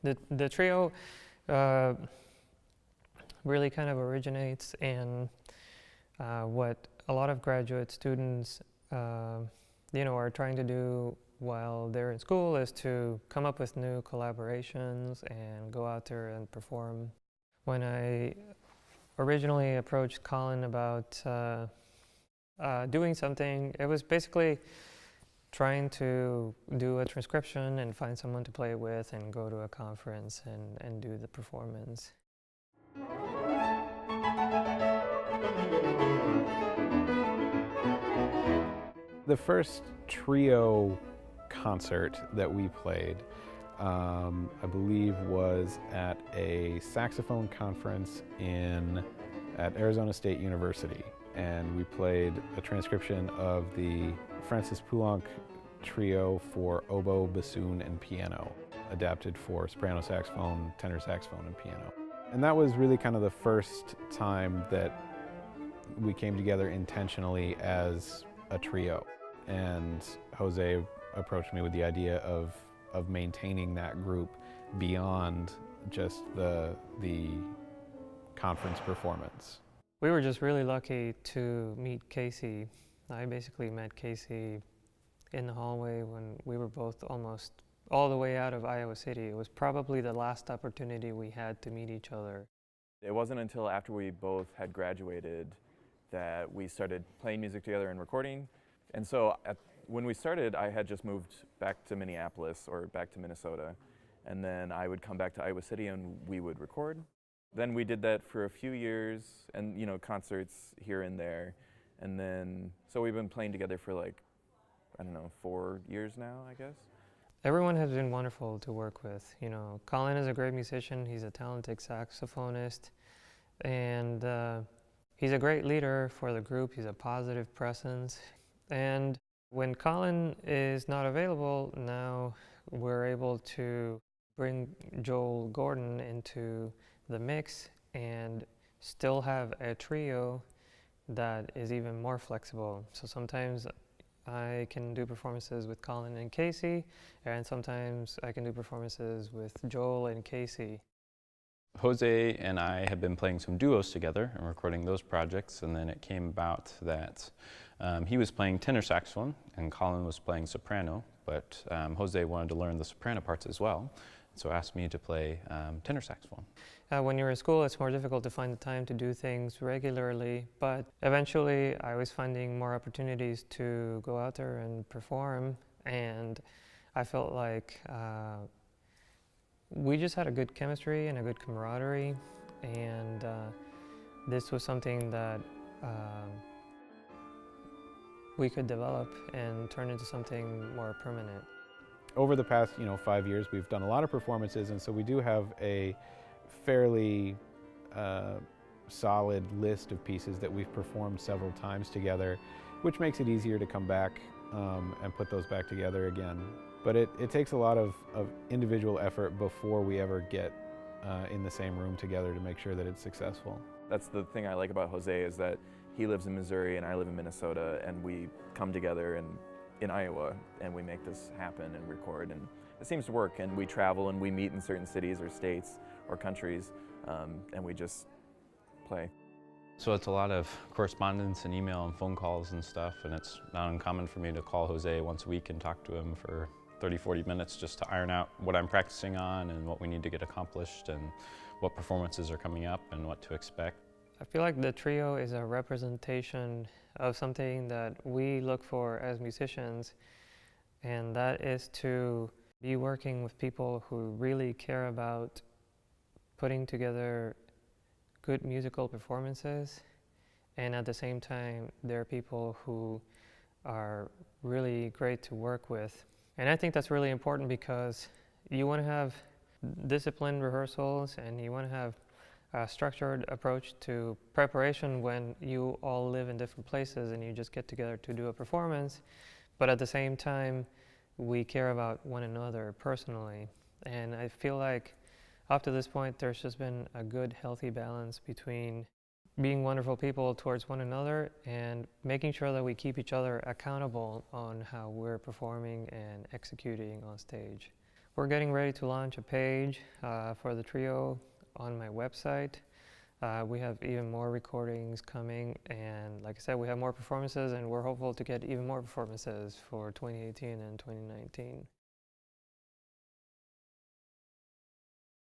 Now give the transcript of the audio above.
The trio uh, really kind of originates in what a lot of graduate students are trying to do while they're in school, is to come up with new collaborations and go out there and perform. When I originally approached Colin about doing something, it was basically trying to do a transcription and find someone to play with and go to a conference and do the performance. The first trio concert that we played, I believe, was at a saxophone conference at Arizona State University, and we played a transcription of the Francis Poulenc trio for oboe, bassoon, and piano, adapted for soprano saxophone, tenor saxophone, and piano. And that was really kind of the first time that we came together intentionally as a trio. And Jose approached me with the idea of maintaining that group beyond just the conference performance. We were just really lucky to meet Casey. I basically met Casey in the hallway when we were both almost all the way out of Iowa City. It was probably the last opportunity we had to meet each other. It wasn't until after we both had graduated that we started playing music together and recording. And so when we started, I had just moved back to Minneapolis or back to Minnesota. And then I would come back to Iowa City and we would record. Then we did that for a few years and, concerts here and there. And then, so we've been playing together for 4 years now, I guess. Everyone has been wonderful to work with. Colin is a great musician. He's a talented saxophonist. And he's a great leader for the group. He's a positive presence. And when Colin is not available, now we're able to bring Joel Gordon into the mix and still have a trio that is even more flexible. So sometimes I can do performances with Colin and Casey, and sometimes I can do performances with Joel and Casey. Jose and I have been playing some duos together and recording those projects, and then it came about that he was playing tenor saxophone and Colin was playing soprano, but Jose wanted to learn the soprano parts as well, so asked me to play tenor saxophone. When you're in school, it's more difficult to find the time to do things regularly, but eventually I was finding more opportunities to go out there and perform, and I felt like we just had a good chemistry and a good camaraderie, and this was something that we could develop and turn into something more permanent. Over the past 5 years, we've done a lot of performances, and so we do have a fairly solid list of pieces that we've performed several times together, which makes it easier to come back and put those back together again. But it takes a lot of individual effort before we ever get in the same room together to make sure that it's successful. That's the thing I like about Jose, is that he lives in Missouri and I live in Minnesota, and we come together in Iowa and we make this happen and record, and it seems to work, and we travel and we meet in certain cities or states or countries, and we just play. So it's a lot of correspondence and email and phone calls and stuff, and it's not uncommon for me to call Jose once a week and talk to him for 30-40 minutes just to iron out what I'm practicing on and what we need to get accomplished and what performances are coming up and what to expect. I feel like the trio is a representation of something that we look for as musicians, and that is to be working with people who really care about putting together good musical performances, and at the same time they're people who are really great to work with. And I think that's really important because you want to have disciplined rehearsals and you want to have a structured approach to preparation when you all live in different places and you just get together to do a performance. But at the same time, we care about one another personally. And I feel like up to this point, there's just been a good, healthy balance between being wonderful people towards one another and making sure that we keep each other accountable on how we're performing and executing on stage. We're getting ready to launch a page for the trio on my website. We have even more recordings coming, and like I said, we have more performances, and we're hopeful to get even more performances for 2018 and 2019.